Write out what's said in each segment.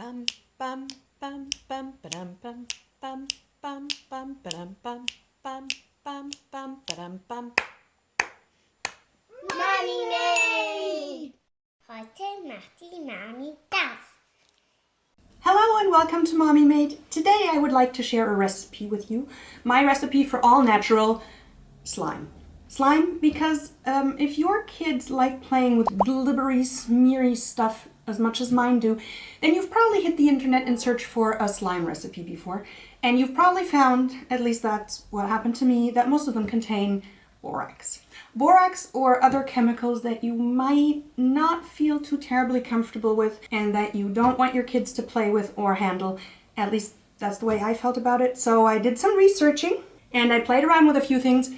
Bum bum bum bum ba-dum bum bum bum bum ba-dum bum bum bum bum ba-dum bum. Mommy made! Heute macht die Mami das. Hello and welcome to Mommy Made. Today I would like to share a recipe with you. My recipe for all natural slime. Slime because if your kids like playing with glibbery, smeary stuff as much as mine do, then you've probably hit the internet and searched for a slime recipe before. And you've probably found, at least that's what happened to me, that most of them contain borax. Borax or other chemicals that you might not feel too terribly comfortable with and that you don't want your kids to play with or handle. At least that's the way I felt about it. So I did some researching and I played around with a few things,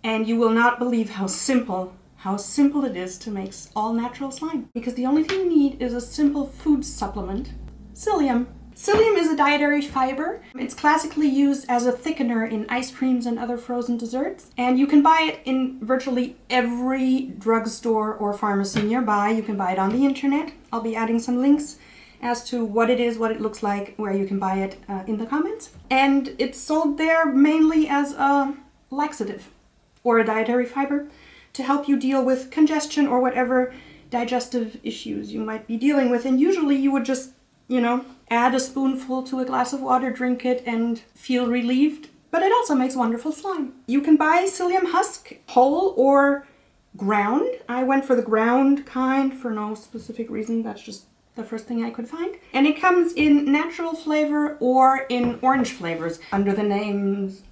and you will not believe how simple it is to make all natural slime. Because the only thing you need is a simple food supplement, psyllium. Psyllium is a dietary fiber. It's classically used as a thickener in ice creams and other frozen desserts. And you can buy it in virtually every drugstore or pharmacy nearby. You can buy it on the internet. I'll be adding some links as to what it is, what it looks like, where you can buy it in the comments. And it's sold there mainly as a laxative or a dietary fiber to help you deal with congestion or whatever digestive issues you might be dealing with. And usually you would just, add a spoonful to a glass of water, drink it, and feel relieved. But it also makes wonderful slime. You can buy psyllium husk whole or ground. I went for the ground kind for no specific reason. That's just the first thing I could find. And it comes in natural flavor or in orange flavors under the names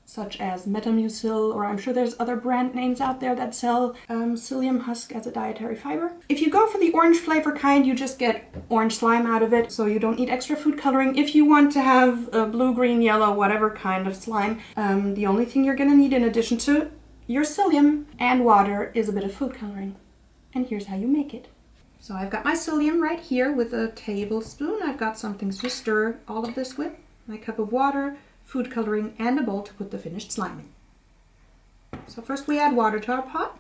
such as Metamucil, or I'm sure there's other brand names out there that sell psyllium husk as a dietary fiber. If you go for the orange flavor kind, you just get orange slime out of it, so you don't need extra food coloring. If you want to have a blue, green, yellow, whatever kind of slime, the only thing you're gonna need in addition to your psyllium and water is a bit of food coloring. And here's how you make it. So I've got my psyllium right here with a tablespoon. I've got something to stir all of this with, my cup of water, food coloring, and a bowl to put the finished slime in. So first we add water to our pot,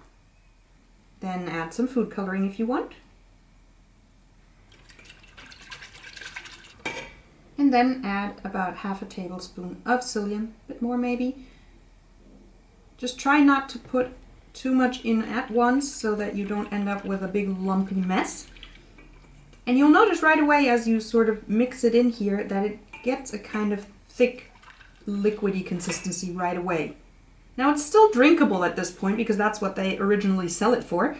then add some food coloring if you want, and then add about half a tablespoon of psyllium, a bit more maybe. Just try not to put too much in at once so that you don't end up with a big lumpy mess. And you'll notice right away as you sort of mix it in here that it gets a kind of thick liquidy consistency right away. Now it's still drinkable at this point because that's what they originally sell it for,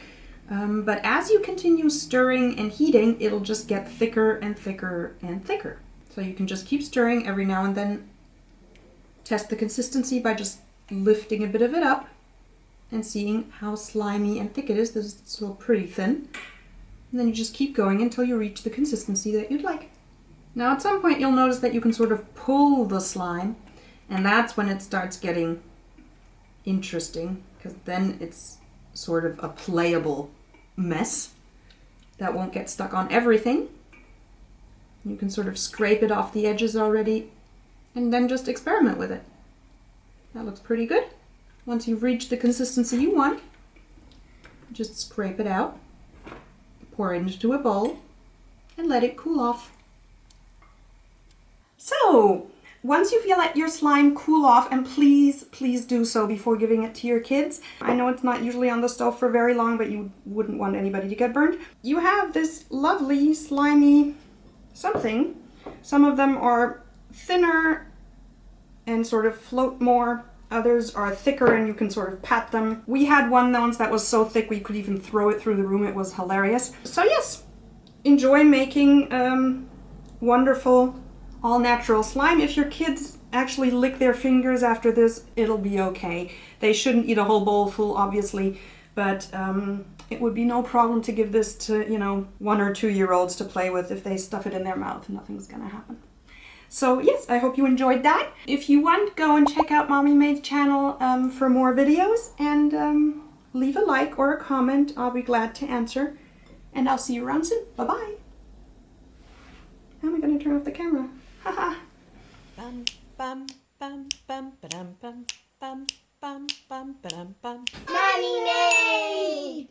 but as you continue stirring and heating, it'll just get thicker and thicker and thicker. So you can just keep stirring every now and then. Test the consistency by just lifting a bit of it up and seeing how slimy and thick it is. This is still pretty thin. And then you just keep going until you reach the consistency that you'd like. Now at some point you'll notice that you can sort of pull the slime, and that's when it starts getting interesting, because then it's sort of a playable mess that won't get stuck on everything. You can sort of scrape it off the edges already and then just experiment with it. That looks pretty good. Once you've reached the consistency you want, just scrape it out, pour it into a bowl, and let it cool off. So, once you feel let your slime cool off, and please do so before giving it to your kids. I know it's not usually on the stove for very long, but you wouldn't want anybody to get burned. You have this lovely slimy something. Some of them are thinner and sort of float more. Others are thicker and you can sort of pat them. We had one once that was so thick we could even throw it through the room. It was hilarious. So yes, enjoy making wonderful all-natural slime. If your kids actually lick their fingers after this, it'll be okay. They shouldn't eat a whole bowl full, obviously, but it would be no problem to give this to, 1 or 2-year-olds to play with. If they stuff it in their mouth, nothing's gonna happen. So yes, I hope you enjoyed that. If you want, go and check out Mommy Made's channel for more videos, and leave a like or a comment. I'll be glad to answer, and I'll see you around soon. Bye-bye. How am I gonna turn off the camera? Haha. Bum bum bum bum ba-dum bum bum bum bum ba-dum bum. Mommy made!